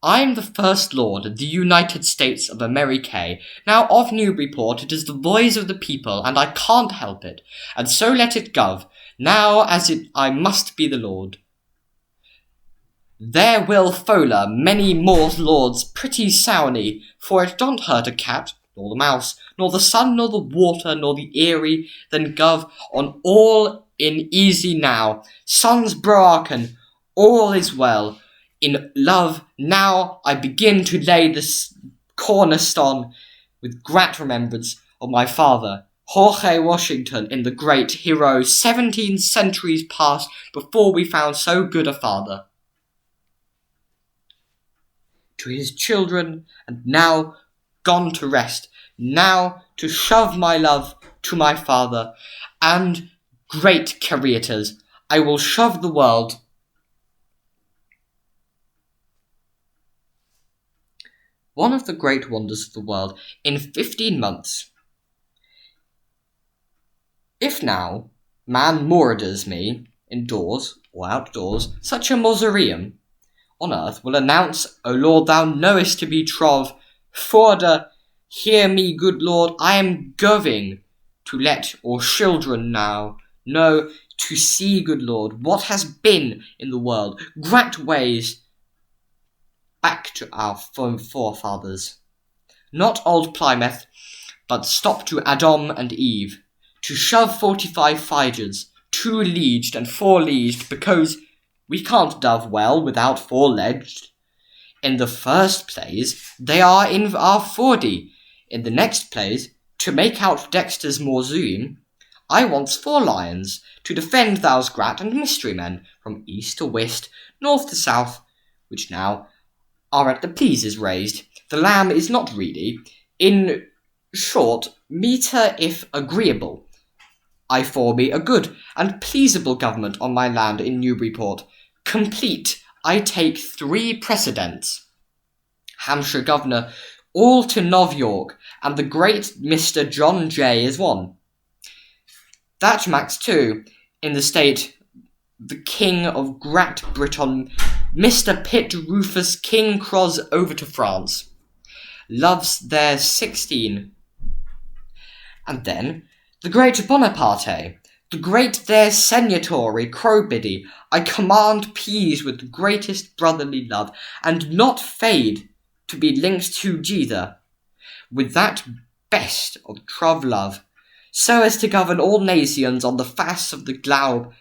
I'm the first lord of the United States of America. Now of Newburyport it is the voice of the people, and I can't help it, and so let it gov. Now as it I must be the lord. There will foller many more lords pretty sourly, for it don't hurt a cat, nor the mouse, nor the sun, nor the water, nor the eerie, then gov on all in easy now. Sons broaken, all is well. In love now I begin to lay this cornerstone with great remembrance of my father, Jorge Washington, in the great hero 17 centuries past before we found so good a father. To his children, and now gone to rest, now to shove my love to my father, and great careators, I will shove the world. One of the great wonders of the world in 15 months. If now man murders me, indoors or outdoors, such a mausoleum on earth will announce, O Lord, thou knowest to be trov, forder, hear me, good Lord, I am going to let our children now know to see, good Lord, what has been in the world, great ways back to our forefathers. Not old Plymouth, but stop to Adam and Eve, to shove 45 figures, 2-leaged and 4-leaged, because we can't dove well without 4-legged. In the first place, they are in our 40. In the next place, to make out Dexter's mausoleum, I wants 4 lions, to defend thou's grat and mystery men, from east to west, north to south, which now are at the pleases raised. The lamb is not greedy. In short, meter if agreeable. I for me a good and pleasable government on my land in Newburyport. Complete, I take 3 precedents. Hampshire governor, all to Nov York, and the great Mr. John Jay is one. That makes 2. In the state, the King of Great Britain, Mr. Pitt Rufus King Cros over to France. Loves there 16. And then, the great Bonaparte, the great there Senatory Crowbiddy, I command peace with the greatest brotherly love, and not fade to be linked to Jeether, with that best of trove love, so as to govern all nations on the face of the globe,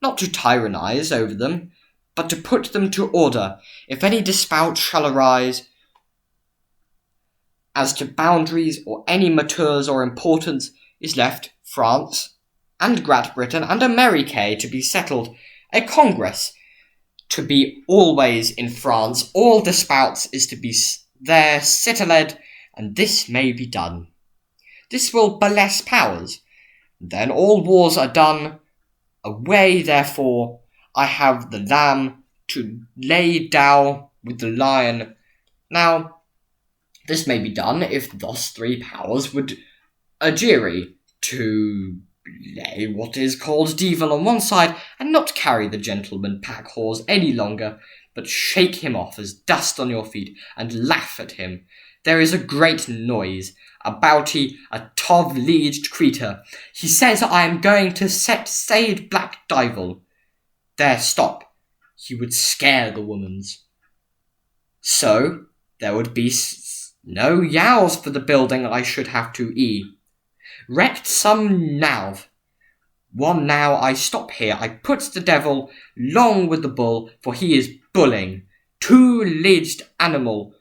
not to tyrannize over them, but to put them to order, if any dispute shall arise as to boundaries or any matters or importance, is left France and Great Britain and America to be settled, a Congress to be always in France, all disputes is to be there settled, and this may be done. This will bless powers. Then all wars are done. Away, therefore, I have the lamb to lay down with the lion. Now, this may be done if thus 3 powers would adjury to lay what is called devil on one side, and not carry the gentleman pack horse any longer, but shake him off as dust on your feet, and laugh at him. There is a great noise about he, a tov-leaged creature. He says I am going to set Sade Black Divil. There, stop. He would scare the womans. So, there would be no yows for the building I should have to Wrecked some now. One now I stop here, I puts the devil long with the bull, for he is bulling. 2-legged animal.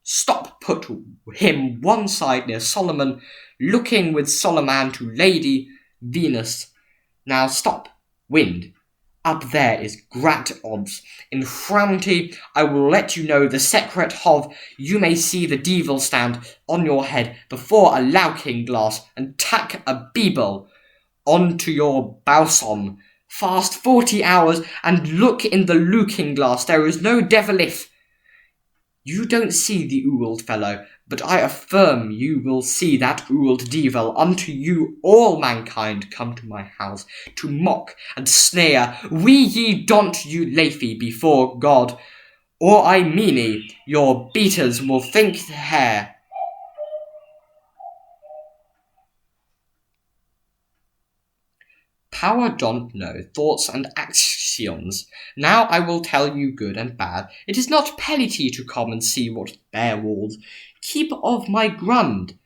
Stop put him one side near Solomon, looking with Solomon to Lady Venus. Now stop, wind. Up there is great odds. In Framty I will let you know the secret of. You may see the devil stand on your head before a looking glass, and tack a beeble onto your bosom. Fast 40 hours, and look in the looking glass. There is no devil if. You don't see the ould fellow, but I affirm you will see that ould devil. Unto you all mankind come to my house, to mock and snare. We ye don't you lafy before God, or I meany, your beaters will think the hair. Power don't know thoughts and actions. Now I will tell you good and bad. It is not pelity to come and see what bare walls. Keep of my grund.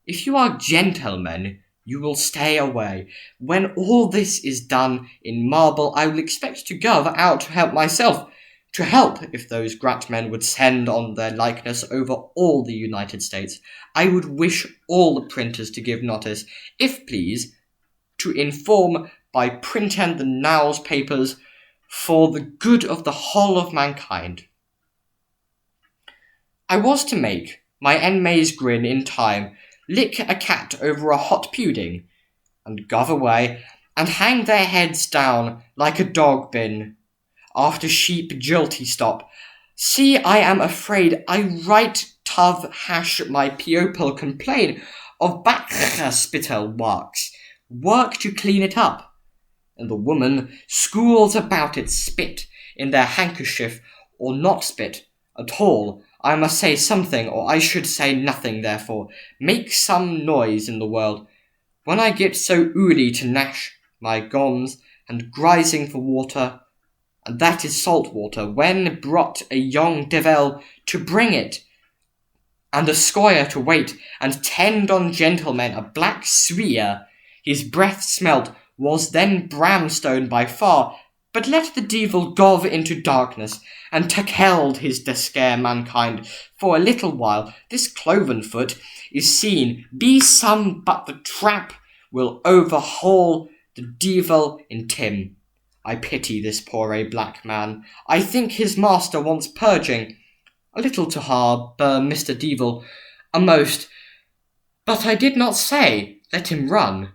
If you are gentlemen, you will stay away. When all this is done in marble, I will expect to go out to help myself. To help, if those great men would send on their likeness over all the United States. I would wish all the printers to give notice, if please, to inform by printing the now's papers for the good of the whole of mankind. I was to make my enemies grin in time, lick a cat over a hot pudding, and gov away, and hang their heads down like a dog bin, after sheep jilty stop. See, I am afraid I right tov hash my pupil complain of back hospital work to clean it up, and the woman schools about it spit in their handkerchief or not spit at all. I must say something, or I should say nothing, therefore. Make some noise in the world. When I get so oody to gnash my gums and grising for water, and that is salt water, when brought a young devil to bring it, and a squire to wait, and tend on gentlemen a black swear, his breath smelt, was then bramstone by far, but let the devil go into darkness, and take held his to scare mankind. For a little while this cloven foot is seen, be some but the trap will overhaul the devil in Tim. I pity this poor black man. I think his master wants purging. A little to harbour Mr. Devil, a most, but I did not say, let him run.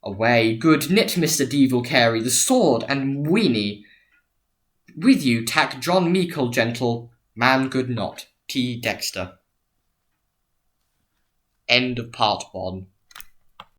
Away, good knit Mr. Devil carry the sword and weenie. With you tack John Meikle gentle, man good not. T. Dexter. End of part 1.